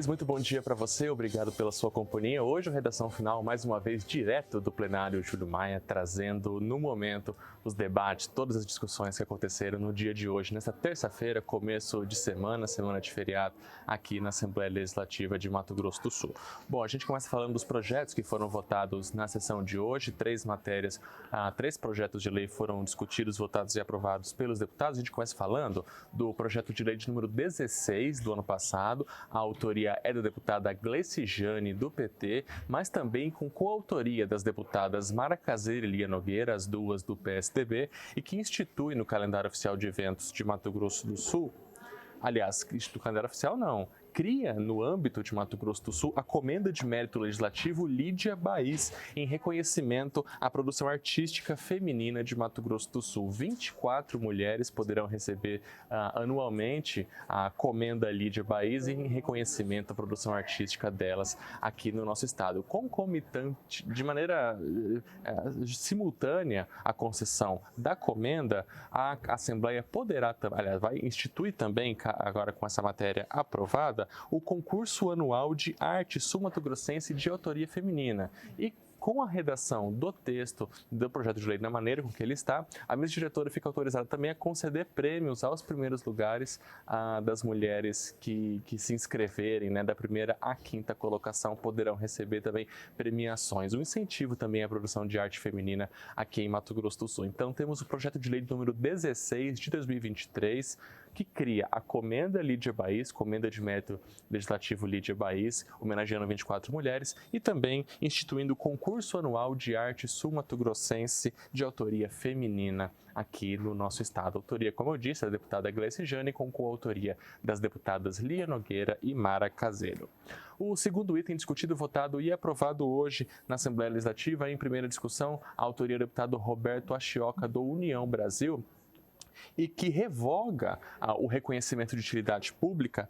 Muito bom dia para você, obrigado pela sua companhia. Hoje, a Redação Final, mais uma vez, direto do plenário Júlio Maia, trazendo no momento os debates, todas as discussões que aconteceram no dia de hoje, nesta terça-feira, começo de semana, semana de feriado, aqui na Assembleia Legislativa de Mato Grosso do Sul. Bom, a gente começa falando dos projetos que foram votados na sessão de hoje, três projetos de lei foram discutidos, votados e aprovados pelos deputados. A gente começa falando do projeto de lei de número 16 do ano passado, a autoria é da deputada Gleice Jane, do PT, mas também com coautoria das deputadas Mara Caseira e Lia Nogueira, as duas do PSDB, e que institui no calendário oficial de eventos de Mato Grosso do Sul, aliás, do calendário oficial não, cria no âmbito de Mato Grosso do Sul a Comenda de Mérito Legislativo Lídia Baís, em reconhecimento à produção artística feminina de Mato Grosso do Sul. 24 mulheres poderão receber anualmente a Comenda Lídia Baís em reconhecimento à produção artística delas aqui no nosso estado. Concomitante, de maneira simultânea à concessão da Comenda, a Assembleia poderá, aliás, vai instituir também, agora com essa matéria aprovada, o concurso anual de arte sul-mato-grossense de autoria feminina. E com a redação do texto do projeto de lei na maneira com que ele está, a mesa diretora fica autorizada também a conceder prêmios aos primeiros lugares das mulheres que se inscreverem, né, da primeira à quinta colocação, poderão receber também premiações. Um incentivo também à produção de arte feminina aqui em Mato Grosso do Sul. Então temos o projeto de lei número 16 de 2023, que cria a Comenda Lídia Baís, Comenda de Mérito Legislativo Lídia Baís, homenageando 24 mulheres, e também instituindo o concurso anual de arte sul-mato-grossense de autoria feminina aqui no nosso estado. Autoria, como eu disse, da deputada Gleice Jane, com coautoria das deputadas Lia Nogueira e Mara Caseiro. O segundo item discutido, votado e aprovado hoje na Assembleia Legislativa, em primeira discussão, a autoria do deputado Roberto Achioca, do União Brasil, e que revoga o reconhecimento de utilidade pública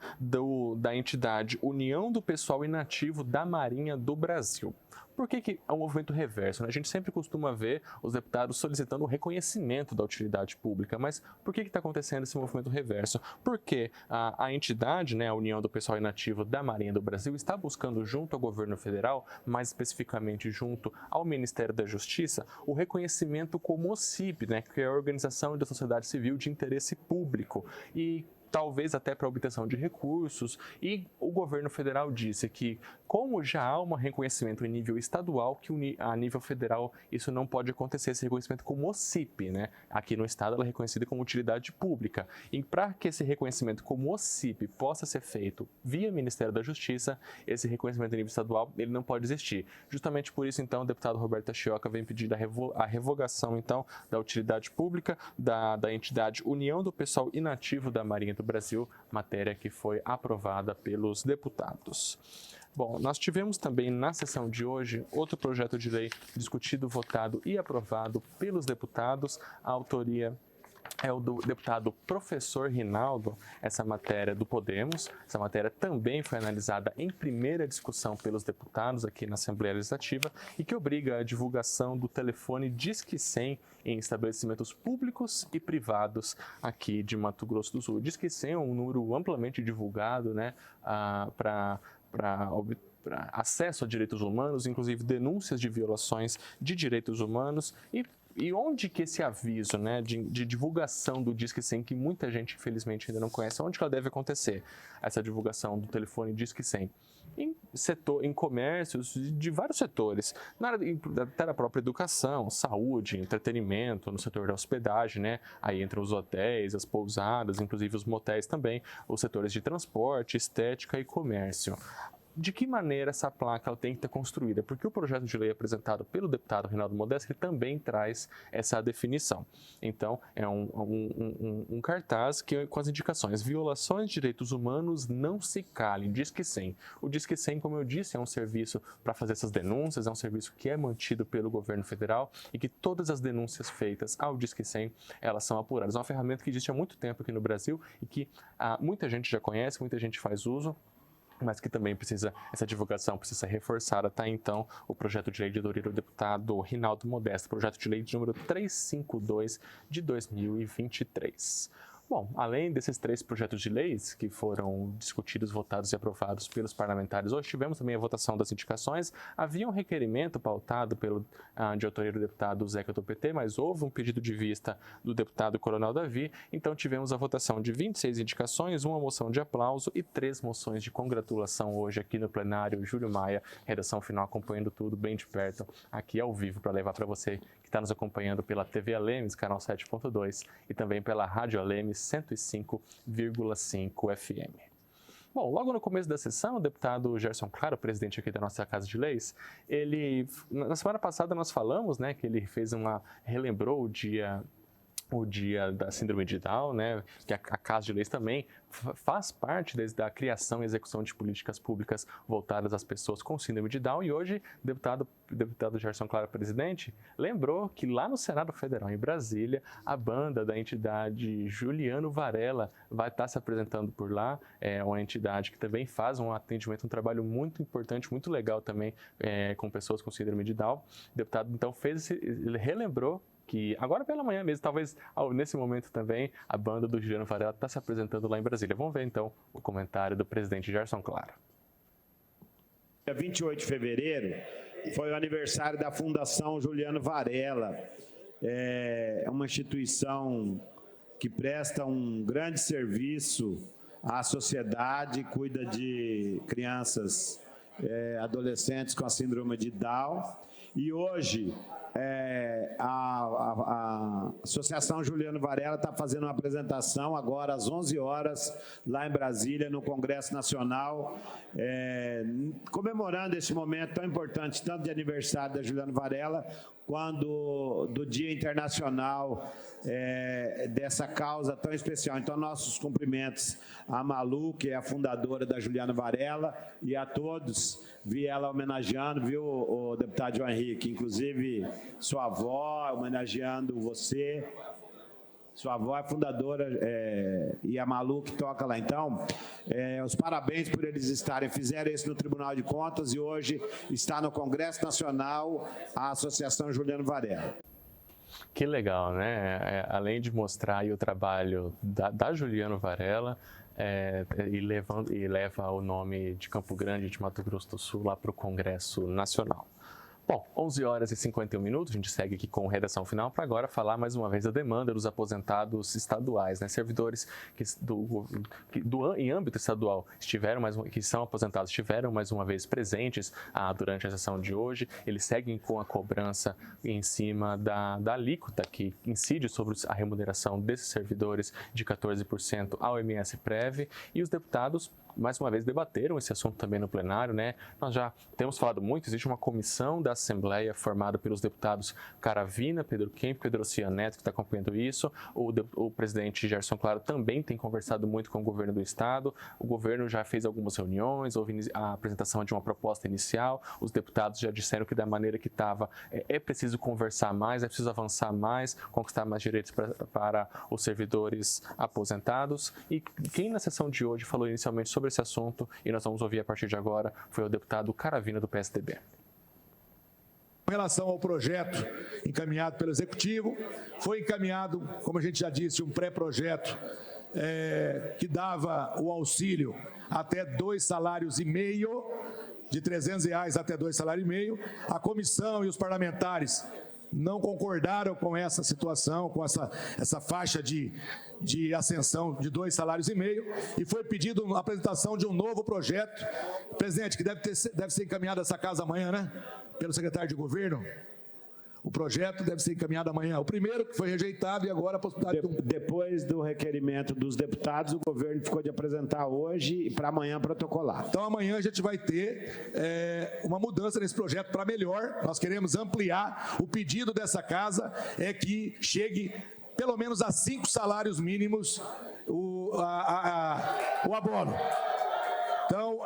da entidade União do Pessoal Inativo da Marinha do Brasil. Por que é um movimento reverso, né? A gente sempre costuma ver os deputados solicitando o reconhecimento da utilidade pública, mas por que está acontecendo esse movimento reverso? Porque a entidade, né, a União do Pessoal Inativo da Marinha do Brasil, está buscando junto ao governo federal, mais especificamente junto ao Ministério da Justiça, o reconhecimento como OCIP, né, que é a Organização da Sociedade Civil de Interesse Público, e talvez até para obtenção de recursos, e o governo federal disse que, como já há um reconhecimento em nível estadual, que a nível federal isso não pode acontecer, esse reconhecimento como OCIP, né? Aqui no estado ela é reconhecida como utilidade pública, e para que esse reconhecimento como OCIP possa ser feito via Ministério da Justiça, esse reconhecimento em nível estadual ele não pode existir. Justamente por isso, então, o deputado Roberto Achioca vem pedir a revogação, então, da utilidade pública da entidade União do Pessoal Inativo da Marinha do Brasil, matéria que foi aprovada pelos deputados. Bom, nós tivemos também na sessão de hoje outro projeto de lei discutido, votado e aprovado pelos deputados. A autoria é o do deputado professor Rinaldo, essa matéria do Podemos. Essa matéria também foi analisada em primeira discussão pelos deputados aqui na Assembleia Legislativa e que obriga a divulgação do telefone Disque 100 em estabelecimentos públicos e privados aqui de Mato Grosso do Sul. O Disque 100 é um número amplamente divulgado, né, para acesso a direitos humanos, inclusive denúncias de violações de direitos humanos. E onde que esse aviso, né, de divulgação do Disque 100, que muita gente infelizmente ainda não conhece, onde que ela deve acontecer, essa divulgação do telefone Disque 100? Em comércios de vários setores, até na própria educação, saúde, entretenimento, no setor da hospedagem, né? Aí entram os hotéis, as pousadas, inclusive os motéis também, os setores de transporte, estética e comércio. De que maneira essa placa ela tem que estar construída? Porque o projeto de lei apresentado pelo deputado Reinaldo Modesti também traz essa definição. Então, é um cartaz com as indicações: violações de direitos humanos, não se calem, Disque 100. O Disque 100, como eu disse, é um serviço para fazer essas denúncias, é um serviço que é mantido pelo governo federal e que todas as denúncias feitas ao Disque 100, elas são apuradas. É uma ferramenta que existe há muito tempo aqui no Brasil e que muita gente já conhece, muita gente faz uso, mas que também essa divulgação precisa ser reforçada. Tá, então, o projeto de lei de autoria do deputado Rinaldo Modesti, projeto de lei de número 352 de 2023. Bom, além desses 3 projetos de leis que foram discutidos, votados e aprovados pelos parlamentares, hoje tivemos também a votação das indicações. Havia um requerimento pautado de autoria do deputado Zeca do PT, mas houve um pedido de vista do deputado Coronel Davi, então tivemos a votação de 26 indicações, uma moção de aplauso e 3 moções de congratulação hoje aqui no plenário. Júlio Maia, redação final, acompanhando tudo bem de perto, aqui ao vivo, para levar para você que está nos acompanhando pela TV Alemes, canal 7.2, e também pela Rádio Alemes 105,5 FM. Bom, logo no começo da sessão, o deputado Gerson Claro, presidente aqui da nossa Casa de Leis, na semana passada nós falamos, né, que ele relembrou o dia da síndrome de Down, né, que a Casa de Leis também faz parte da criação e execução de políticas públicas voltadas às pessoas com síndrome de Down, e hoje o deputado Gerson Claro, presidente, lembrou que lá no Senado Federal, em Brasília, a banda da entidade Juliano Varela vai estar se apresentando por lá, é uma entidade que também faz um atendimento, um trabalho muito importante, muito legal também com pessoas com síndrome de Down. O deputado, então, ele relembrou que agora pela manhã mesmo, talvez nesse momento também, a banda do Juliano Varela está se apresentando lá em Brasília. Vamos ver então o comentário do presidente Gerson Claro. Dia 28 de fevereiro foi o aniversário da Fundação Juliano Varela. É uma instituição que presta um grande serviço à sociedade, cuida de crianças, adolescentes com a síndrome de Down. E hoje a Associação Juliano Varela está fazendo uma apresentação agora às 11 horas lá em Brasília, no Congresso Nacional, comemorando esse momento tão importante, tanto de aniversário da Juliano Varela, quando do Dia Internacional dessa causa tão especial. Então, nossos cumprimentos a Malu, que é a fundadora da Juliano Varela, e a todos. Vi ela homenageando, viu, o deputado João Henrique, inclusive sua avó, homenageando você. Sua avó é fundadora e a Malu que toca lá. Então, os parabéns por eles fizeram isso no Tribunal de Contas e hoje está no Congresso Nacional a Associação Juliano Varela. Que legal, né? Além de mostrar aí o trabalho da Juliano Varela, e leva o nome de Campo Grande, de Mato Grosso do Sul, lá para o Congresso Nacional. Bom, 11 horas e 51 minutos, a gente segue aqui com redação final para agora falar mais uma vez da demanda dos aposentados estaduais, né? Servidores em âmbito estadual que são aposentados estiveram mais uma vez presentes durante a sessão de hoje. Eles seguem com a cobrança em cima da alíquota que incide sobre a remuneração desses servidores de 14% ao MS-Prev, e os deputados mais uma vez debateram esse assunto também no plenário, né? Nós já temos falado muito, existe uma comissão da Assembleia formada pelos deputados Caravina, Pedro Kemp, Pedro Ocean Neto, que está acompanhando isso. O presidente Gerson Claro também tem conversado muito com o governo do estado. O governo já fez algumas reuniões, houve a apresentação de uma proposta inicial. Os deputados já disseram que da maneira que estava é preciso conversar mais, é preciso avançar mais, conquistar mais direitos para os servidores aposentados. E quem na sessão de hoje falou inicialmente sobre esse assunto, e nós vamos ouvir a partir de agora, foi o deputado Caravina do PSDB. Com relação ao projeto encaminhado pelo Executivo, foi encaminhado, como a gente já disse, um pré-projeto que dava o auxílio até 2,5 salários, de R$300 até 2,5 salários. A comissão e os parlamentares não concordaram com essa situação, com essa faixa de ascensão de 2,5 salários, e foi pedido a apresentação de um novo projeto, presidente, que deve ser encaminhado a essa casa amanhã, né? Pelo secretário de governo. O projeto deve ser encaminhado amanhã. O primeiro que foi rejeitado e agora a possibilidade Depois do requerimento dos deputados, o governo ficou de apresentar hoje e para amanhã protocolar. Então amanhã a gente vai ter uma mudança nesse projeto para melhor. Nós queremos ampliar. O pedido dessa casa é que chegue pelo menos a 5 salários mínimos o abono. Então,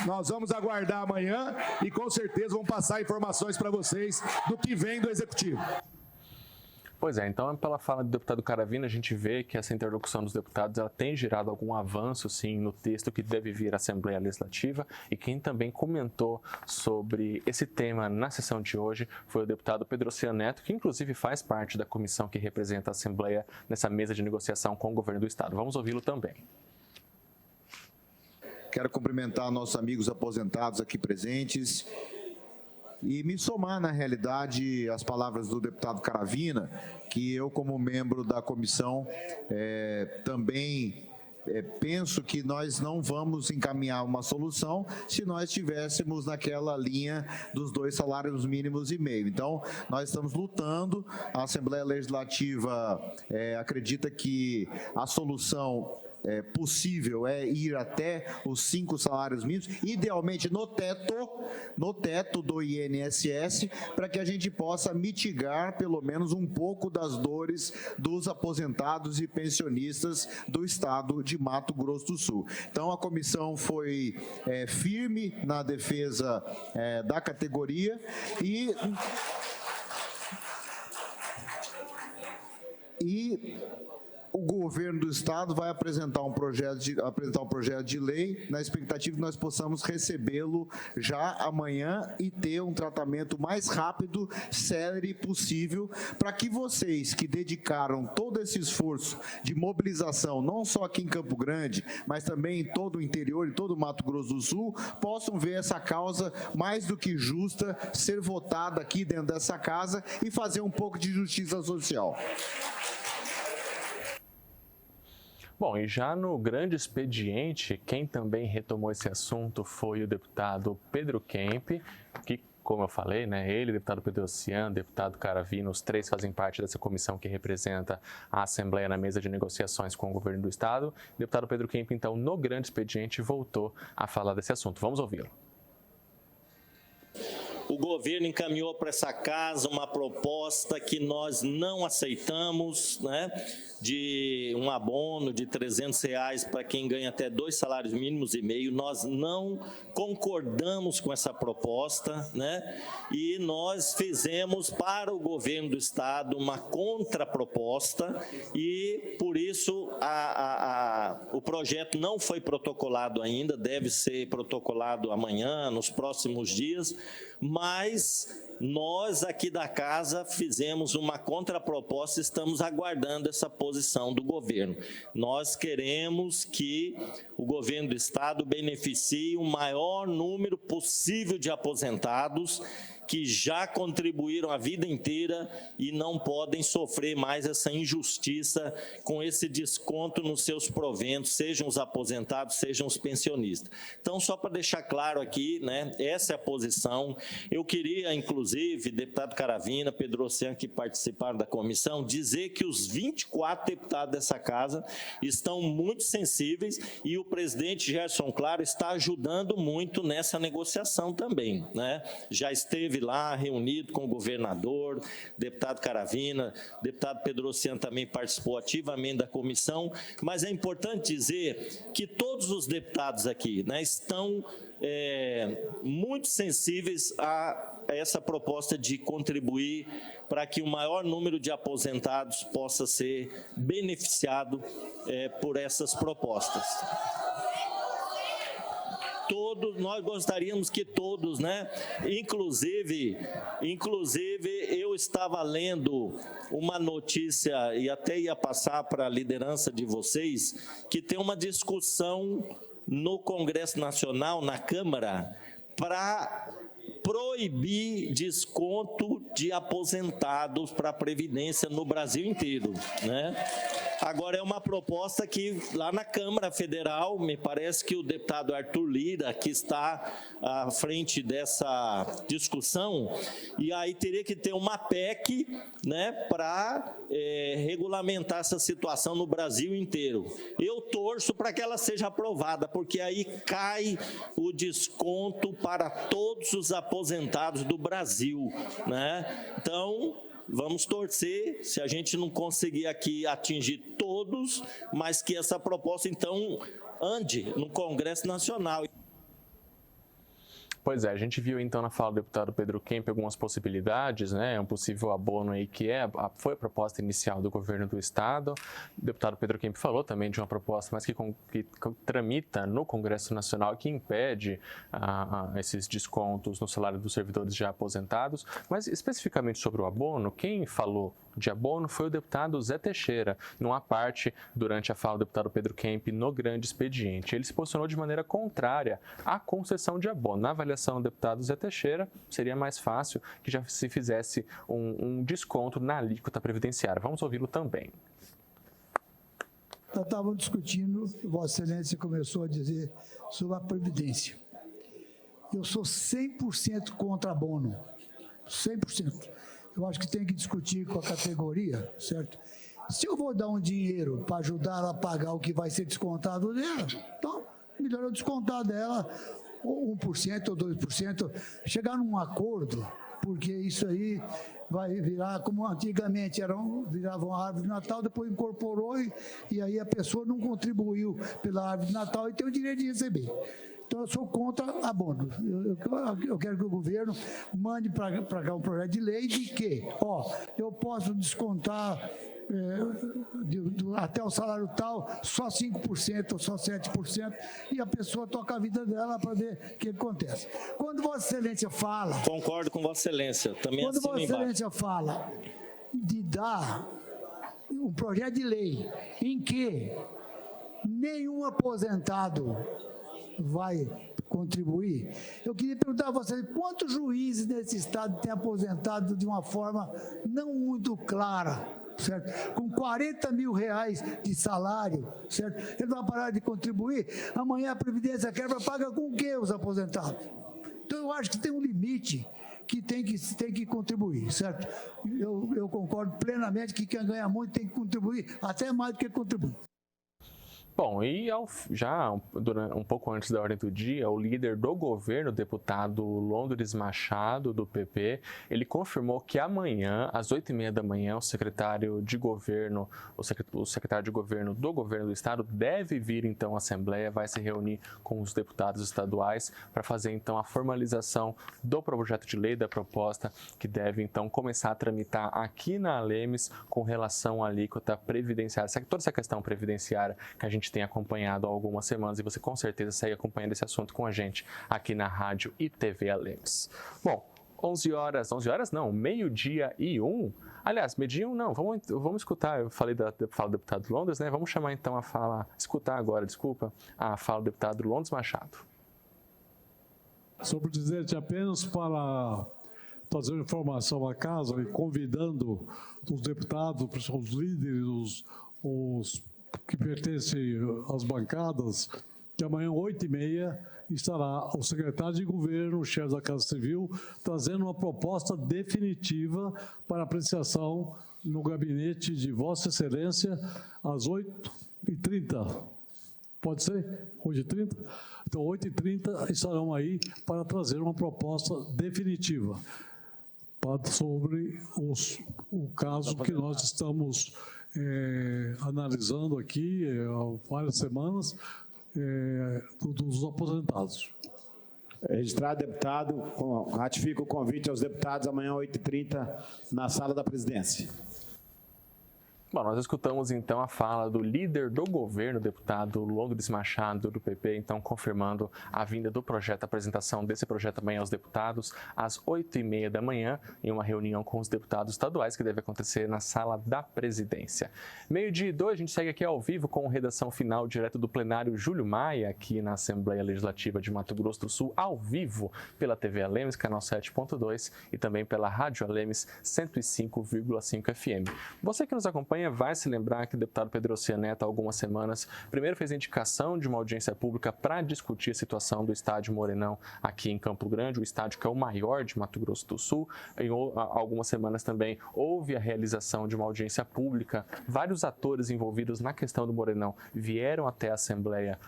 nós vamos aguardar amanhã e com certeza vamos passar informações para vocês do que vem do Executivo. Pois é, então pela fala do deputado Caravina, a gente vê que essa interlocução dos deputados ela tem gerado algum avanço, sim, no texto que deve vir à Assembleia Legislativa, e quem também comentou sobre esse tema na sessão de hoje foi o deputado Pedro Oceano Neto, que inclusive faz parte da comissão que representa a Assembleia nessa mesa de negociação com o governo do Estado. Vamos ouvi-lo também. Quero cumprimentar nossos amigos aposentados aqui presentes e me somar, na realidade, às palavras do deputado Caravina, que eu, como membro da comissão, também penso que nós não vamos encaminhar uma solução se nós estivéssemos naquela linha dos 2 salários mínimos e meio. Então, nós estamos lutando, a Assembleia Legislativa acredita que a solução possível é ir até os 5 salários mínimos, idealmente no teto do INSS, para que a gente possa mitigar pelo menos um pouco das dores dos aposentados e pensionistas do estado de Mato Grosso do Sul. Então a comissão foi firme na defesa da categoria e o governo do estado vai apresentar um projeto de lei na expectativa que nós possamos recebê-lo já amanhã e ter um tratamento mais rápido, célere possível, para que vocês que dedicaram todo esse esforço de mobilização, não só aqui em Campo Grande, mas também em todo o interior, em todo o Mato Grosso do Sul, possam ver essa causa mais do que justa ser votada aqui dentro dessa casa e fazer um pouco de justiça social. Bom, e já no grande expediente, quem também retomou esse assunto foi o deputado Pedro Kemp, que, como eu falei, ele, deputado Pedro Oceano, deputado Caravina, os 3 fazem parte dessa comissão que representa a Assembleia na mesa de negociações com o governo do Estado. O deputado Pedro Kemp, então, no grande expediente, voltou a falar desse assunto. Vamos ouvi-lo. O governo encaminhou para essa casa uma proposta que nós não aceitamos, de um abono de R$300 para quem ganha até 2 salários mínimos e meio. Nós não concordamos com essa proposta, e nós fizemos para o governo do Estado uma contraproposta e, por isso, o projeto não foi protocolado ainda, deve ser protocolado amanhã, nos próximos dias, mas nós aqui da casa fizemos uma contraproposta e estamos aguardando essa posição do governo. Nós queremos que o governo do Estado beneficie o maior número possível de aposentados que já contribuíram a vida inteira e não podem sofrer mais essa injustiça com esse desconto nos seus proventos, sejam os aposentados, sejam os pensionistas. Então, só para deixar claro aqui, essa é a posição. Eu queria, inclusive, deputado Caravina, Pedro Oceano, que participaram da comissão, dizer que os 24 deputados dessa casa estão muito sensíveis e o presidente Gerson Claro está ajudando muito nessa negociação também. Já esteve lá reunido com o governador, deputado Caravina, deputado Pedro Oceano também participou ativamente da comissão, mas é importante dizer que todos os deputados aqui estão muito sensíveis a essa proposta de contribuir para que o maior número de aposentados possa ser beneficiado por essas propostas. Nós gostaríamos que todos, inclusive eu estava lendo uma notícia e até ia passar para a liderança de vocês, que tem uma discussão no Congresso Nacional, na Câmara, para proibir desconto de aposentados para a Previdência no Brasil inteiro, Agora, é uma proposta que lá na Câmara Federal, me parece que o deputado Arthur Lira, que está à frente dessa discussão, e aí teria que ter uma PEC, para regulamentar essa situação no Brasil inteiro. Eu torço para que ela seja aprovada, porque aí cai o desconto para todos os aposentados do Brasil, Então, vamos torcer, se a gente não conseguir aqui atingir todos, mas que essa proposta, então, ande no Congresso Nacional. Pois é, a gente viu então na fala do deputado Pedro Kemp algumas possibilidades, né? Um possível abono aí que foi a proposta inicial do governo do estado. O deputado Pedro Kemp falou também de uma proposta, mas que tramita no Congresso Nacional, que impede esses descontos no salário dos servidores já aposentados. Mas especificamente sobre o abono, quem falou de abono foi o deputado Zé Teixeira, numa parte durante a fala do deputado Pedro Kemp no grande expediente. Ele se posicionou de maneira contrária à concessão de abono. Na avaliação do deputado Zé Teixeira, seria mais fácil que já se fizesse um desconto na alíquota previdenciária. Vamos ouvi-lo também. Nós estávamos discutindo, Vossa Excelência começou a dizer sobre a Previdência. Eu sou 100% contra abono, 100%. Eu acho que tem que discutir com a categoria, certo? Se eu vou dar um dinheiro para ajudar ela a pagar o que vai ser descontado dela, então, melhor eu descontar dela 1% ou 2%, chegar num acordo, porque isso aí vai virar, como antigamente virava uma árvore de Natal, depois incorporou e aí a pessoa não contribuiu pela árvore de Natal e tem o direito de receber. Então, eu sou contra abono. Eu quero que o governo mande para cá um projeto de lei de que, eu posso descontar até o salário tal, só 5% ou só 7%, e a pessoa toca a vida dela para ver o que acontece. Quando Vossa Excelência fala... Concordo com Vossa Excelência, também quando assino Vossa embaixo. Excelência fala de dar um projeto de lei em que nenhum aposentado vai contribuir, eu queria perguntar a você, quantos juízes nesse estado têm aposentado de uma forma não muito clara, certo? Com 40 mil reais de salário, certo? Ele vai parar de contribuir, amanhã a Previdência quebra, paga com o quê os aposentados? Então eu acho que tem um limite que tem que contribuir, certo? Eu concordo plenamente que quem ganha muito tem que contribuir, até mais do que contribuir. Bom, e já um pouco antes da ordem do dia, o líder do governo, o deputado Londres Machado, do PP, ele confirmou que amanhã, às 8h30 da manhã, o secretário de governo do governo do estado deve vir então à Assembleia, vai se reunir com os deputados estaduais para fazer então a formalização do projeto de lei, da proposta que deve então começar a tramitar aqui na Alemes com relação à alíquota previdenciária. Toda essa questão previdenciária que a gente tem acompanhado há algumas semanas e você com certeza segue acompanhando esse assunto com a gente aqui na Rádio e TV Alemes. Bom, 11 horas não, 12:01. Aliás, meio-dia não, vamos escutar, eu falei da fala do deputado Londres, né? Vamos chamar então escutar agora, a fala do deputado Londres Machado. Senhor presidente, apenas para trazer informação à casa e convidando os deputados, os líderes, os que pertencem às bancadas, que amanhã, 8h30, estará o secretário de governo, o chefe da Casa Civil, trazendo uma proposta definitiva para apreciação no gabinete de Vossa Excelência, às 8h30. Pode ser? 8h30? Então, 8h30 estarão aí para trazer uma proposta definitiva sobre o caso que nós estamos analisando aqui há várias semanas dos aposentados. Registrado, deputado, ratifico o convite aos deputados amanhã, 8h30, na sala da presidência. Bom, nós escutamos então a fala do líder do governo, deputado Londres Machado, do PP, então confirmando a vinda do projeto, a apresentação desse projeto amanhã aos deputados, às 8h30 da manhã, em uma reunião com os deputados estaduais, que deve acontecer na sala da presidência. 12:02, a gente segue aqui ao vivo com redação final direto do plenário Júlio Maia, aqui na Assembleia Legislativa de Mato Grosso do Sul, ao vivo pela TV Alemes, canal 7.2, e também pela Rádio Alemes 105,5 FM. Você que nos acompanha vai se lembrar que o deputado Pedro Ocean Neto, há algumas semanas, primeiro fez a indicação de uma audiência pública para discutir a situação do estádio Morenão aqui em Campo Grande, o estádio que é o maior de Mato Grosso do Sul. Em algumas semanas também houve a realização de uma audiência pública. Vários atores envolvidos na questão do Morenão vieram até a Assembleia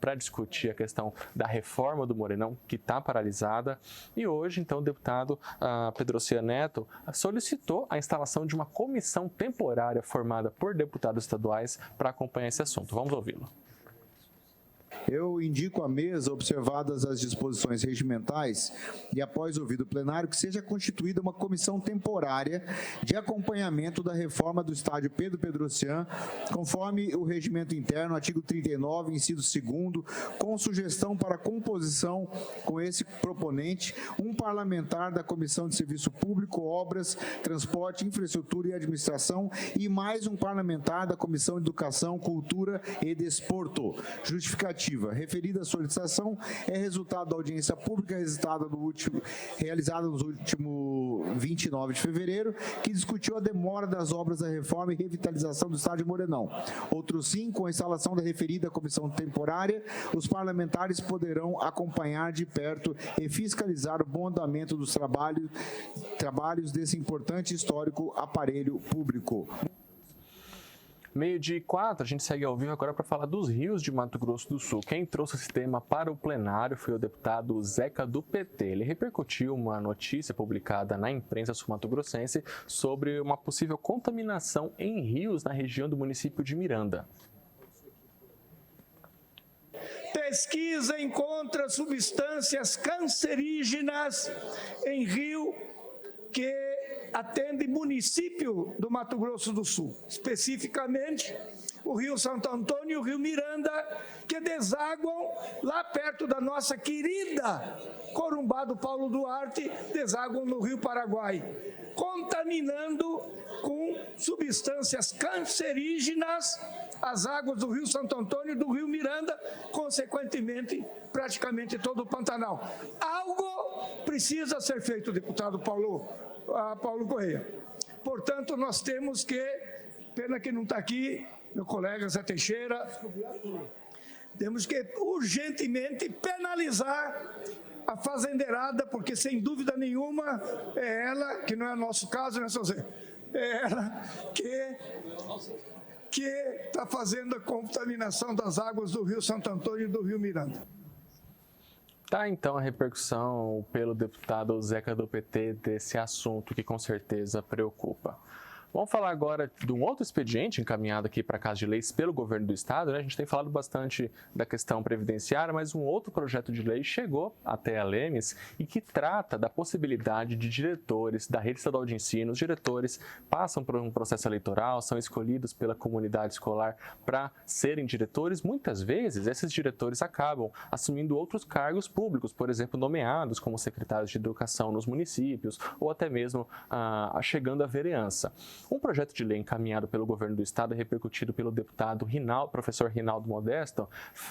para discutir a questão da reforma do Morenão, que está paralisada. E hoje, então, o deputado Pedro Ocean Neto solicitou a instalação de uma comissão temporária formada por deputados estaduais para acompanhar esse assunto. Vamos ouvi-lo. eu indico à mesa, observadas as disposições regimentais e após ouvido o plenário, que seja constituída uma comissão temporária de acompanhamento da reforma do estádio Pedro Pedrocian, conforme o regimento interno, artigo 39, inciso 2º, com sugestão para composição com esse proponente, um parlamentar da Comissão de Serviço Público, Obras, Transporte, Infraestrutura e Administração e mais um parlamentar da Comissão de Educação, Cultura e Desporto. Justificativa. Referida solicitação é resultado da audiência pública realizada no último 29 de fevereiro, que discutiu a demora das obras da reforma e revitalização do estádio Morenão. Outro sim, com a instalação da referida comissão temporária, os parlamentares poderão acompanhar de perto e fiscalizar o bom andamento dos trabalhos desse importante e histórico aparelho público. 12h04, a gente segue ao vivo agora para falar dos rios de Mato Grosso do Sul. Quem trouxe esse tema para o plenário foi o deputado Zeca do PT. Ele repercutiu uma notícia publicada na imprensa sul-mato-grossense sobre uma possível contaminação em rios na região do município de Miranda. Pesquisa encontra substâncias cancerígenas em rio que atende município do Mato Grosso do Sul, especificamente o Rio Santo Antônio e o Rio Miranda, que desaguam lá perto da nossa querida Corumbá do Paulo Duarte, desaguam no Rio Paraguai, contaminando com substâncias cancerígenas as águas do Rio Santo Antônio e do Rio Miranda, consequentemente, praticamente todo o Pantanal. Algo precisa ser feito, deputado Paulo Correia. Portanto, nós temos que, pena que não está aqui, meu colega Zé Teixeira, temos que urgentemente penalizar a fazendeirada, porque sem dúvida nenhuma é ela, que não é nosso caso, né, seu Zé? É ela que está fazendo a contaminação das águas do Rio Santo Antônio e do Rio Miranda. Tá, então, a repercussão pelo deputado Zeca do PT desse assunto que com certeza preocupa. Vamos falar agora de um outro expediente encaminhado aqui para a Casa de Leis pelo governo do estado, né? A gente tem falado bastante da questão previdenciária, mas um outro projeto de lei chegou até a Lemes e que trata da possibilidade de diretores da rede estadual de ensino, os diretores passam por um processo eleitoral, são escolhidos pela comunidade escolar para serem diretores. Muitas vezes, esses diretores acabam assumindo outros cargos públicos, por exemplo, nomeados como secretários de educação nos municípios ou até mesmo chegando à vereança. Um projeto de lei encaminhado pelo governo do estado e repercutido pelo deputado professor Rinaldo Modesto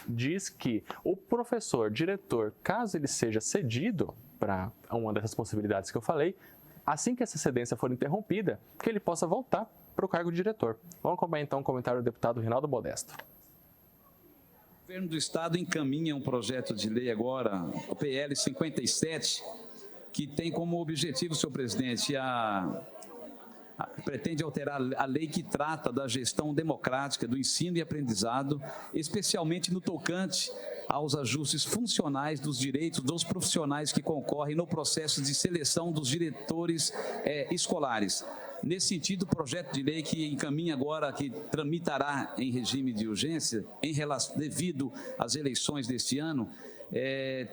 diz que o professor diretor, caso ele seja cedido para uma dessas possibilidades que eu falei, assim que essa cedência for interrompida, que ele possa voltar para o cargo de diretor. Vamos acompanhar então o comentário do deputado Rinaldo Modesto. O governo do estado encaminha um projeto de lei agora, o PL 57, que tem como objetivo, senhor presidente, pretende alterar a lei que trata da gestão democrática do ensino e aprendizado, especialmente no tocante aos ajustes funcionais dos direitos dos profissionais que concorrem no processo de seleção dos diretores escolares. Nesse sentido, o projeto de lei que encaminha agora, que tramitará em regime de urgência, devido às eleições deste ano,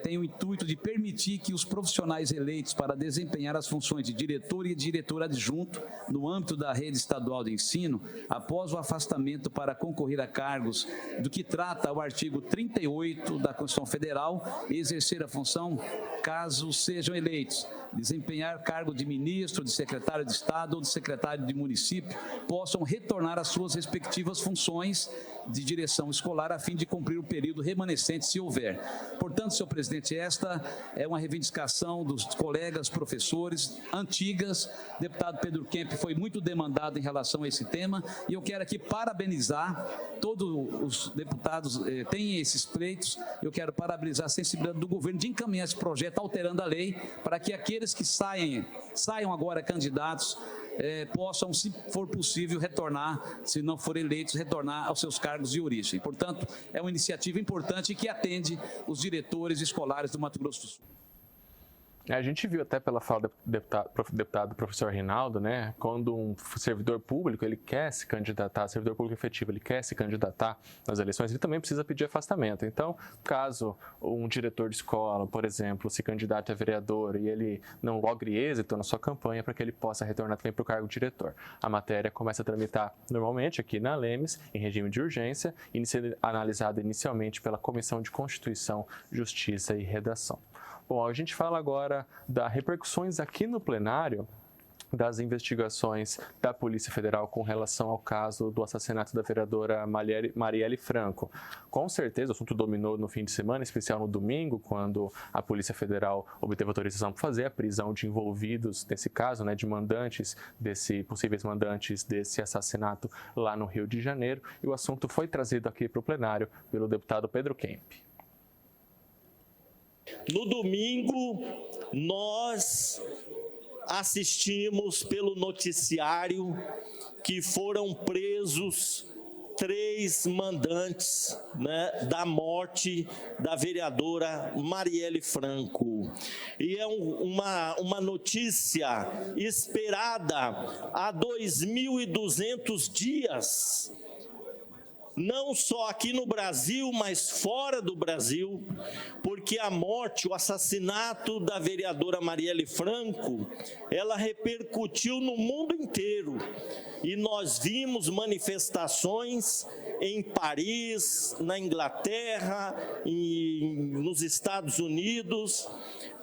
tem o intuito de permitir que os profissionais eleitos para desempenhar as funções de diretor e diretor adjunto no âmbito da rede estadual de ensino, após o afastamento para concorrer a cargos do que trata o artigo 38 da Constituição Federal, exercer a função caso sejam eleitos, desempenhar cargo de ministro, de secretário de Estado ou de secretário de município, possam retornar às suas respectivas funções de direção escolar a fim de cumprir o período remanescente, se houver. Portanto, senhor presidente, esta é uma reivindicação dos colegas professores antigas. O deputado Pedro Kemp foi muito demandado em relação a esse tema e eu quero aqui parabenizar todos os deputados têm esses pleitos. Eu quero parabenizar a sensibilidade do governo de encaminhar esse projeto alterando a lei para que aqueles que saiam agora candidatos possam, se for possível, retornar, se não forem eleitos, retornar aos seus cargos de origem. Portanto, é uma iniciativa importante que atende os diretores escolares do Mato Grosso do Sul. A gente viu até pela fala do deputado professor Rinaldo, né, quando um servidor público ele quer se candidatar, servidor público efetivo, ele quer se candidatar nas eleições, ele também precisa pedir afastamento. Então, caso um diretor de escola, por exemplo, se candidate a vereador e ele não logre êxito na sua campanha para que ele possa retornar também para o cargo de diretor. A matéria começa a tramitar normalmente aqui na Lemes, em regime de urgência, e sendo analisada inicialmente pela Comissão de Constituição, Justiça e Redação. Bom, a gente fala agora das repercussões aqui no plenário das investigações da Polícia Federal com relação ao caso do assassinato da vereadora Marielle Franco. Com certeza, o assunto dominou no fim de semana, em especial no domingo, quando a Polícia Federal obteve autorização para fazer a prisão de envolvidos nesse caso, né, de possíveis mandantes desse assassinato lá no Rio de Janeiro. E o assunto foi trazido aqui para o plenário pelo deputado Pedro Kemp. No domingo, nós assistimos pelo noticiário que foram presos 3 mandantes, né, da morte da vereadora Marielle Franco. E é uma notícia esperada há 2.200 dias, não só aqui no Brasil, mas fora do Brasil, porque a morte, o assassinato da vereadora Marielle Franco, ela repercutiu no mundo inteiro. E nós vimos manifestações em Paris, na Inglaterra, nos Estados Unidos,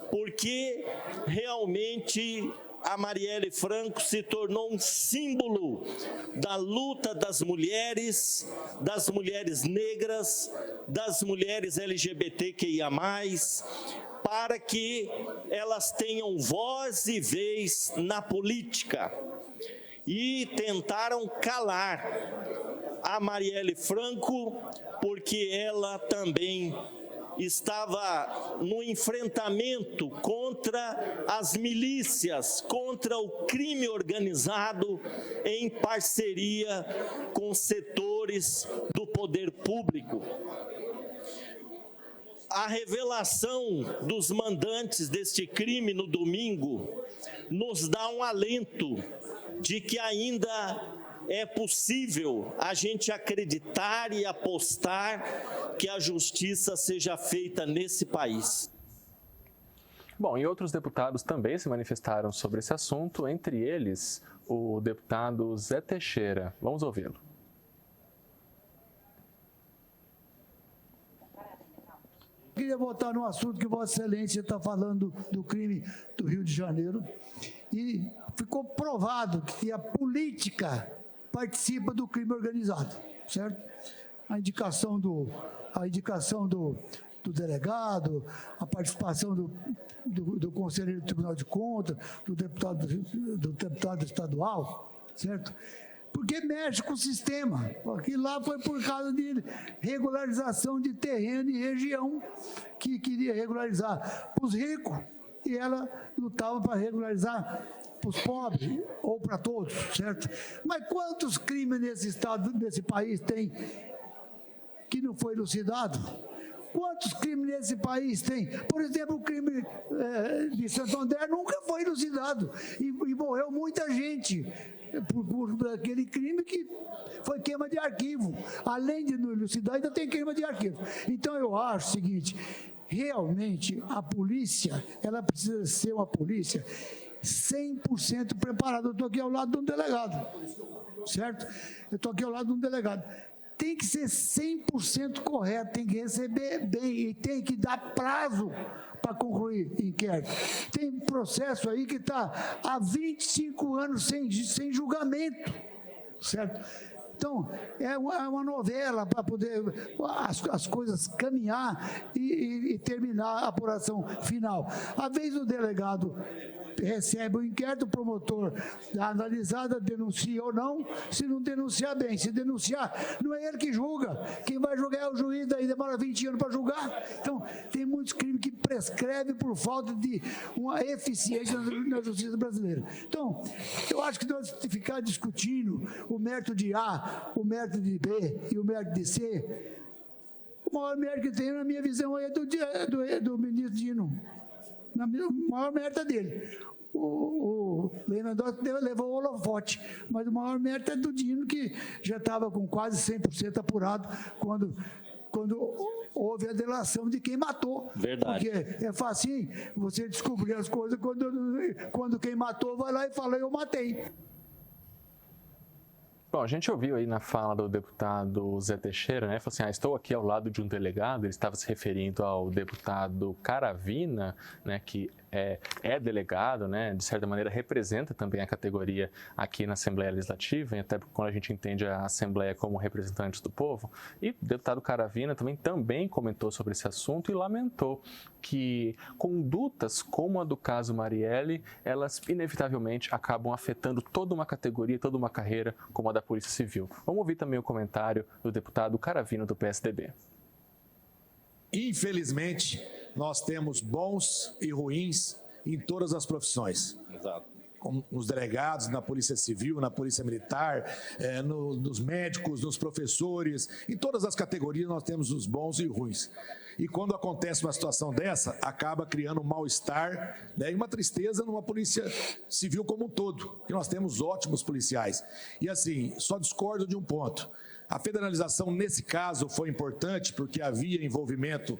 porque realmente a Marielle Franco se tornou um símbolo da luta das mulheres negras, das mulheres LGBTQIA+, para que elas tenham voz e vez na política. E tentaram calar a Marielle Franco, porque ela também estava no enfrentamento contra as milícias, contra o crime organizado, em parceria com setores do poder público. A revelação dos mandantes deste crime no domingo nos dá um alento de que ainda é possível a gente acreditar e apostar que a justiça seja feita nesse país. Bom, e outros deputados também se manifestaram sobre esse assunto, entre eles o deputado Zé Teixeira. Vamos ouvi-lo. Queria voltar no assunto que Vossa Excelência está falando do crime do Rio de Janeiro, e ficou provado que a política participa do crime organizado, certo? A indicação do delegado, a participação do conselheiro do Tribunal de Contas, do deputado estadual, certo? Porque mexe com o sistema. Aquilo lá foi por causa de regularização de terreno e região que queria regularizar para os ricos, e ela lutava para regularizar para os pobres ou para todos, certo? Mas quantos crimes nesse país tem que não foi elucidado? Quantos crimes nesse país tem? Por exemplo, o crime de Santo André nunca foi elucidado e morreu muita gente por aquele crime que foi queima de arquivo. Além de não elucidar, ainda tem queima de arquivo. Então eu acho o seguinte: realmente a polícia, ela precisa ser uma polícia 100% preparada. Eu estou aqui ao lado de um delegado, certo? Eu estou aqui ao lado de um delegado. Tem que ser 100% correto, tem que receber bem e tem que dar prazo para concluir inquérito. Tem processo aí que está há 25 anos sem julgamento, certo? Então, é uma novela para poder as coisas caminhar e terminar a apuração final. Às vezes o delegado recebe o inquérito, o promotor dá analisada, denuncia ou não. Se não denunciar, bem. Se denunciar, não é ele que julga. Quem vai julgar é o juiz, daí demora 20 anos para julgar. Então, tem muitos crimes que prescrevem por falta de uma eficiência na justiça brasileira. Então, eu acho que nós ficar discutindo o mérito de A, o mérito de B e o mérito de C, o maior mérito que tem, na minha visão, é do ministro Dino. na maior merda dele. O Lewandowski levou o holofote, mas o maior mérito é do Dino, que já estava com quase 100% apurado quando houve a delação de quem matou. Verdade. Porque é fácil você descobrir as coisas quando quem matou vai lá e fala, eu matei. Bom, a gente ouviu aí na fala do deputado Zé Teixeira, né? Falou assim, estou aqui ao lado de um delegado. Ele estava se referindo ao deputado Caravina, né? Que é delegado, né? De certa maneira representa também a categoria aqui na Assembleia Legislativa, e até quando a gente entende a Assembleia como representantes do povo. E o deputado Caravina também comentou sobre esse assunto e lamentou que condutas como a do caso Marielle, elas inevitavelmente acabam afetando toda uma categoria, toda uma carreira, como a da Polícia Civil. Vamos ouvir também o comentário do deputado Caravina, do PSDB. Infelizmente, nós temos bons e ruins em todas as profissões. Exato. Como nos delegados, na Polícia Civil, na Polícia Militar, nos médicos, nos professores, em todas as categorias nós temos os bons e ruins. E quando acontece uma situação dessa, acaba criando um mal-estar, né, e uma tristeza numa Polícia Civil como um todo, porque nós temos ótimos policiais. E assim, só discordo de um ponto. A federalização, nesse caso, foi importante porque havia envolvimento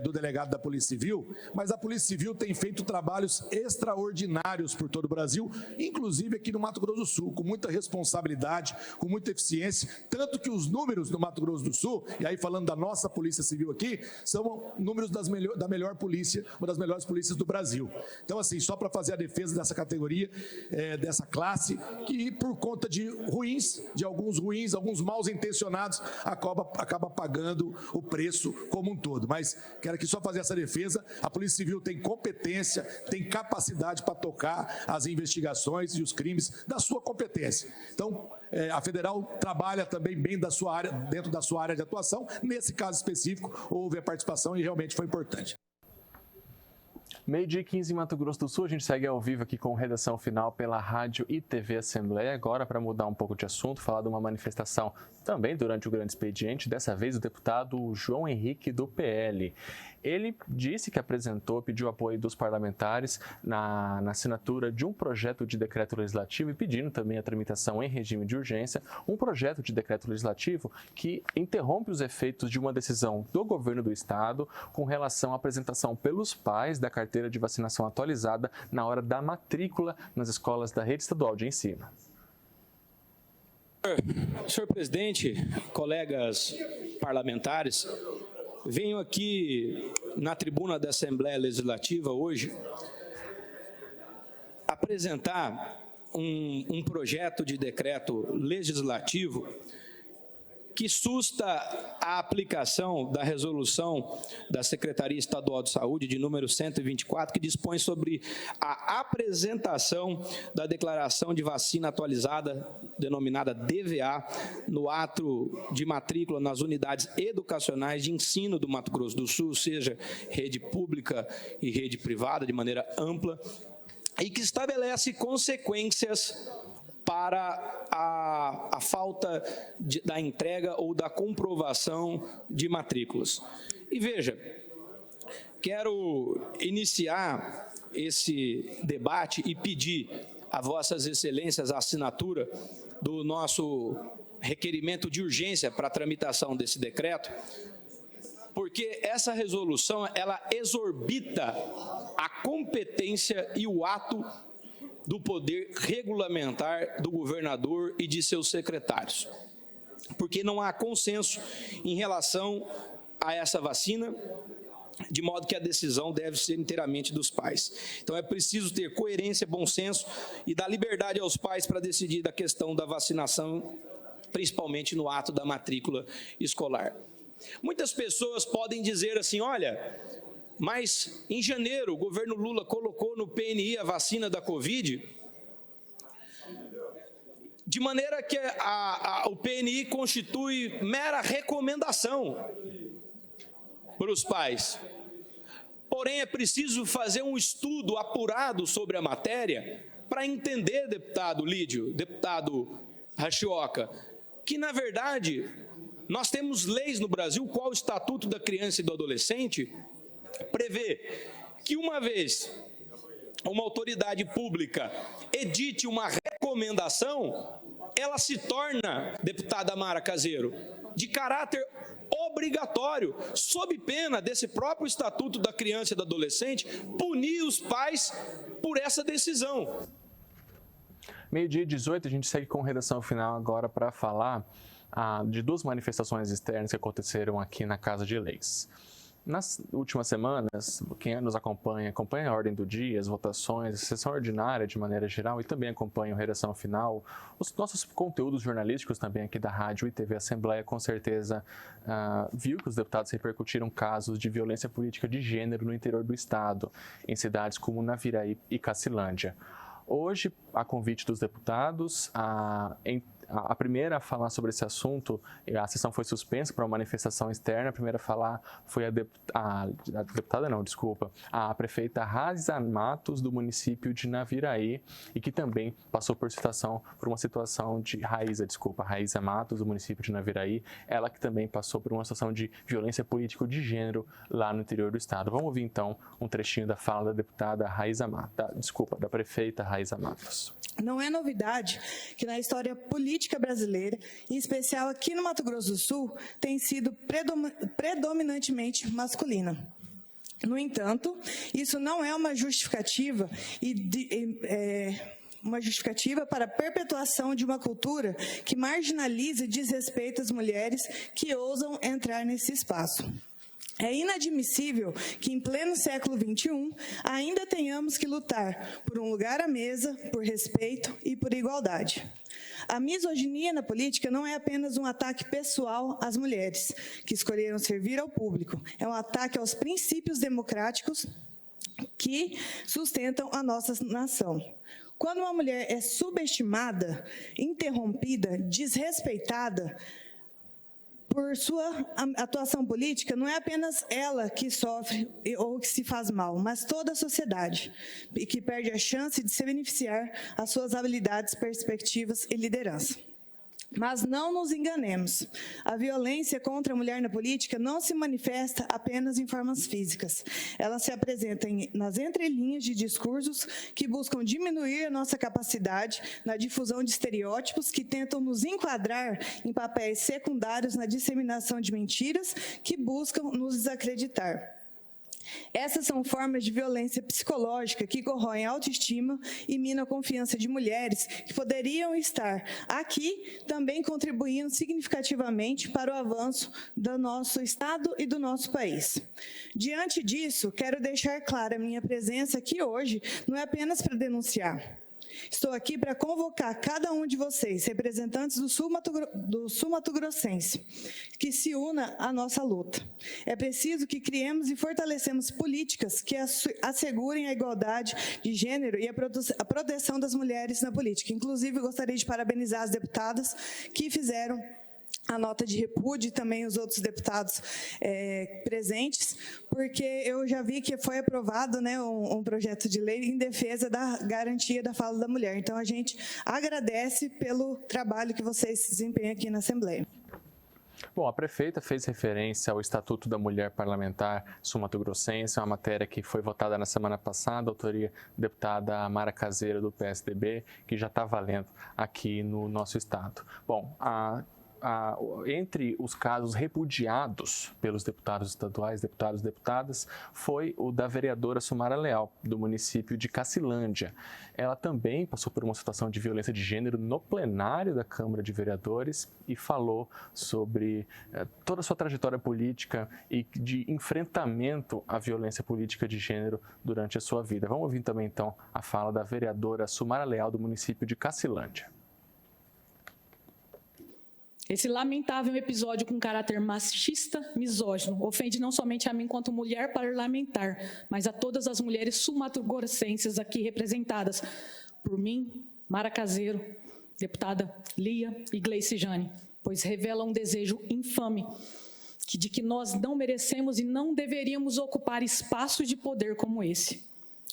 do delegado da Polícia Civil, mas a Polícia Civil tem feito trabalhos extraordinários por todo o Brasil, inclusive aqui no Mato Grosso do Sul, com muita responsabilidade, com muita eficiência, tanto que os números do Mato Grosso do Sul, e aí falando da nossa Polícia Civil aqui, são números da melhor polícia, uma das melhores polícias do Brasil. Então, assim, só para fazer a defesa dessa categoria, dessa classe, que por conta de alguns maus intencionados, acaba pagando o preço como um todo. Mas quero aqui só fazer essa defesa. A Polícia Civil tem competência, tem capacidade para tocar as investigações e os crimes da sua competência. Então, a Federal trabalha também bem dentro da sua área de atuação. Nesse caso específico, houve a participação e realmente foi importante. 12h15 em Mato Grosso do Sul, a gente segue ao vivo aqui com Redação Final pela Rádio e TV Assembleia. Agora, para mudar um pouco de assunto, falar de uma manifestação também durante o grande expediente, dessa vez o deputado João Henrique do PL. Ele disse que pediu apoio dos parlamentares na assinatura de um projeto de decreto legislativo e pedindo também a tramitação em regime de urgência, um projeto de decreto legislativo que interrompe os efeitos de uma decisão do governo do estado com relação à apresentação pelos pais da carteira de vacinação atualizada na hora da matrícula nas escolas da rede estadual de ensino. Senhor presidente, colegas parlamentares, venho aqui na tribuna da Assembleia Legislativa hoje apresentar um projeto de decreto legislativo que susta a aplicação da resolução da Secretaria Estadual de Saúde de número 124, que dispõe sobre a apresentação da declaração de vacina atualizada, denominada DVA, no ato de matrícula nas unidades educacionais de ensino do Mato Grosso do Sul, seja rede pública e rede privada, de maneira ampla, e que estabelece consequências para a falta da entrega ou da comprovação de matrículas. E veja, quero iniciar esse debate e pedir a Vossas Excelências a assinatura do nosso requerimento de urgência para a tramitação desse decreto, porque essa resolução, ela exorbita a competência e o ato do poder regulamentar do governador e de seus secretários, porque não há consenso em relação a essa vacina, de modo que a decisão deve ser inteiramente dos pais. Então é preciso ter coerência, bom senso e dar liberdade aos pais para decidir da questão da vacinação, principalmente no ato da matrícula escolar. Muitas pessoas podem dizer assim, olha, mas em janeiro o governo Lula colocou no PNI a vacina da Covid, de maneira que o PNI constitui mera recomendação para os pais. Porém, é preciso fazer um estudo apurado sobre a matéria para entender, deputado Lídio, deputado Rachioca, que, na verdade, nós temos leis no Brasil, qual o Estatuto da Criança e do Adolescente, prevê que uma vez uma autoridade pública edite uma recomendação, ela se torna, deputada Mara Caseiro, de caráter obrigatório, sob pena desse próprio Estatuto da Criança e do Adolescente, punir os pais por essa decisão. 12h18, a gente segue com redação final agora para falar de duas manifestações externas que aconteceram aqui na Casa de Leis. Nas últimas semanas, quem nos acompanha a ordem do dia, as votações, a sessão ordinária de maneira geral e também acompanha a redação final, os nossos conteúdos jornalísticos também aqui da Rádio e TV Assembleia, com certeza viu que os deputados repercutiram casos de violência política de gênero no interior do estado, em cidades como Naviraí e Cacilândia. Hoje, a convite dos deputados, a primeira a falar sobre esse assunto, a sessão foi suspensa para uma manifestação externa. A primeira a falar foi a prefeita Raíza Matos, do município de Naviraí, e que também passou por uma situação de Raíza Matos, do município de Naviraí, ela que também passou por uma situação de violência política de gênero lá no interior do estado. Vamos ouvir então um trechinho da fala da deputada da prefeita Raíza Matos. Não é novidade que na história política brasileira, em especial aqui no Mato Grosso do Sul, tem sido predominantemente masculina. No entanto, isso não é uma justificativa para a perpetuação de uma cultura que marginaliza e desrespeita as mulheres que ousam entrar nesse espaço. É inadmissível que, em pleno século XXI, ainda tenhamos que lutar por um lugar à mesa, por respeito e por igualdade. A misoginia na política não é apenas um ataque pessoal às mulheres que escolheram servir ao público. É um ataque aos princípios democráticos que sustentam a nossa nação. Quando uma mulher é subestimada, interrompida, desrespeitada por sua atuação política, não é apenas ela que sofre ou que se faz mal, mas toda a sociedade, e que perde a chance de se beneficiar das suas habilidades, perspectivas e liderança. Mas não nos enganemos, a violência contra a mulher na política não se manifesta apenas em formas físicas. Ela se apresenta nas entrelinhas de discursos que buscam diminuir a nossa capacidade na difusão de estereótipos que tentam nos enquadrar em papéis secundários na disseminação de mentiras que buscam nos desacreditar. Essas são formas de violência psicológica que corroem a autoestima e minam a confiança de mulheres que poderiam estar aqui também contribuindo significativamente para o avanço do nosso Estado e do nosso país. Diante disso, quero deixar clara a minha presença aqui hoje, não é apenas para denunciar. Estou aqui para convocar cada um de vocês, representantes do Sul Mato Grossense, que se una à nossa luta. É preciso que criemos e fortalecemos políticas que assegurem a igualdade de gênero e a proteção das mulheres na política. Inclusive, gostaria de parabenizar as deputadas que fizeram a nota de repúdio e também os outros deputados presentes, porque eu já vi que foi aprovado, né, um projeto de lei em defesa da garantia da fala da mulher. Então, a gente agradece pelo trabalho que vocês desempenham aqui na Assembleia. Bom, a prefeita fez referência ao Estatuto da Mulher Parlamentar sul-mato-grossense, uma matéria que foi votada na semana passada, autoria da deputada Mara Caseiro, do PSDB, que já está valendo aqui no nosso estado. Bom, entre os casos repudiados pelos deputados estaduais, deputados e deputadas, foi o da vereadora Sumara Leal, do município de Cacilândia. Ela também passou por uma situação de violência de gênero no plenário da Câmara de Vereadores e falou sobre toda a sua trajetória política e de enfrentamento à violência política de gênero durante a sua vida. Vamos ouvir também, então, a fala da vereadora Sumara Leal, do município de Cacilândia. Esse lamentável episódio com caráter machista, misógino, ofende não somente a mim quanto mulher parlamentar, mas a todas as mulheres sul-mato-grossenses aqui representadas por mim, Mara Caseiro, deputada Lia e Gleice Jane, pois revela um desejo infame de que nós não merecemos e não deveríamos ocupar espaços de poder como esse.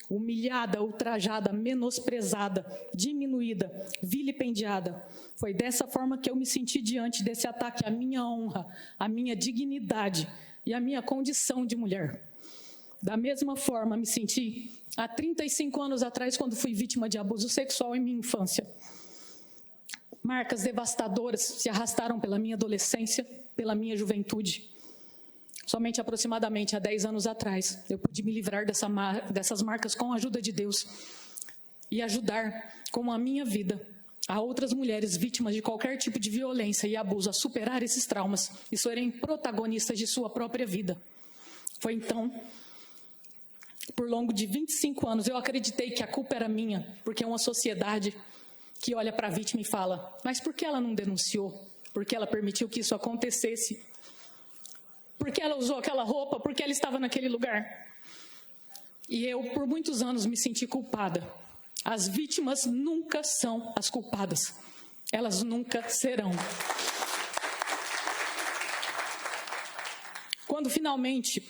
Humilhada, ultrajada, menosprezada, diminuída, vilipendiada. Foi dessa forma que eu me senti diante desse ataque à minha honra, à minha dignidade e à minha condição de mulher. Da mesma forma, me senti há 35 anos atrás, quando fui vítima de abuso sexual em minha infância. Marcas devastadoras se arrastaram pela minha adolescência, pela minha juventude. Somente aproximadamente há 10 anos atrás, eu pude me livrar dessas marcas com a ajuda de Deus e ajudar com a minha vida a outras mulheres vítimas de qualquer tipo de violência e abuso a superar esses traumas e serem protagonistas de sua própria vida. Foi então, por longo de 25 anos, eu acreditei que a culpa era minha, porque é uma sociedade que olha para a vítima e fala, mas por que ela não denunciou? Por que ela permitiu que isso acontecesse? Por que ela usou aquela roupa? Por que ela estava naquele lugar? E eu, por muitos anos, me senti culpada. As vítimas nunca são as culpadas. Elas nunca serão. Quando finalmente,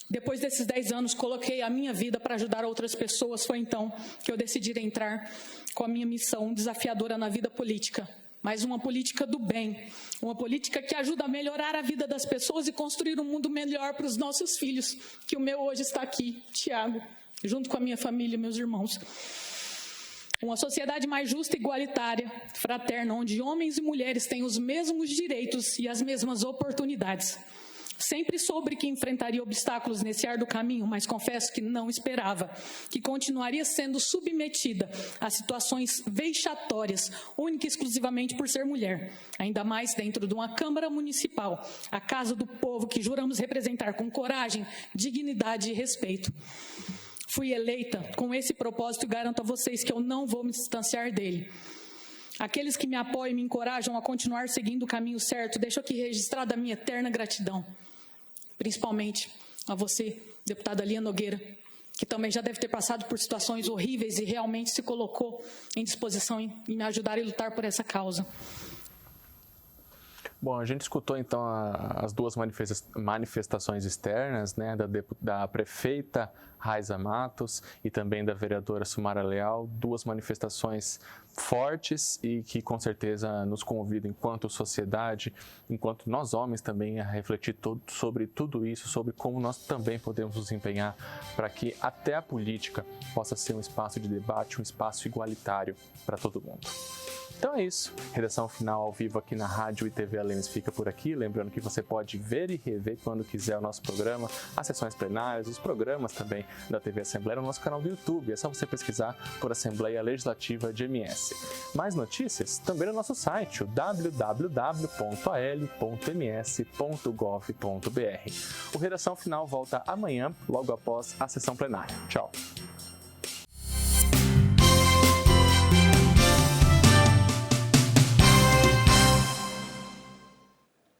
depois desses 10 anos, coloquei a minha vida para ajudar outras pessoas, foi então que eu decidi entrar com a minha missão desafiadora na vida política. Mas uma política do bem, uma política que ajuda a melhorar a vida das pessoas e construir um mundo melhor para os nossos filhos, que o meu hoje está aqui, Tiago, junto com a minha família e meus irmãos. Uma sociedade mais justa, igualitária, fraterna, onde homens e mulheres têm os mesmos direitos e as mesmas oportunidades. Sempre soube que enfrentaria obstáculos nesse árduo caminho, mas confesso que não esperava, que continuaria sendo submetida a situações vexatórias, única e exclusivamente por ser mulher, ainda mais dentro de uma Câmara Municipal, a casa do povo que juramos representar com coragem, dignidade e respeito. Fui eleita com esse propósito e garanto a vocês que eu não vou me distanciar dele. Aqueles que me apoiam e me encorajam a continuar seguindo o caminho certo, deixo aqui registrada a minha eterna gratidão. Principalmente a você, deputada Lia Nogueira, que também já deve ter passado por situações horríveis e realmente se colocou em disposição em me ajudar e lutar por essa causa. Bom, a gente escutou então as duas manifestações externas, né, da prefeita Raiza Matos e também da vereadora Sumara Leal, duas manifestações fortes e que com certeza nos convidam enquanto sociedade, enquanto nós homens também a refletir sobre tudo isso, sobre como nós também podemos nos empenhar para que até a política possa ser um espaço de debate, um espaço igualitário para todo mundo. Então é isso, redação final ao vivo aqui na Rádio e TV Alênis fica por aqui, lembrando que você pode ver e rever quando quiser o nosso programa, as sessões plenárias, os programas também da TV Assembleia no nosso canal do YouTube, é só você pesquisar por Assembleia Legislativa de MS. Mais notícias também no nosso site, o www.al.ms.gov.br. O Redação Final volta amanhã, logo após a sessão plenária. Tchau!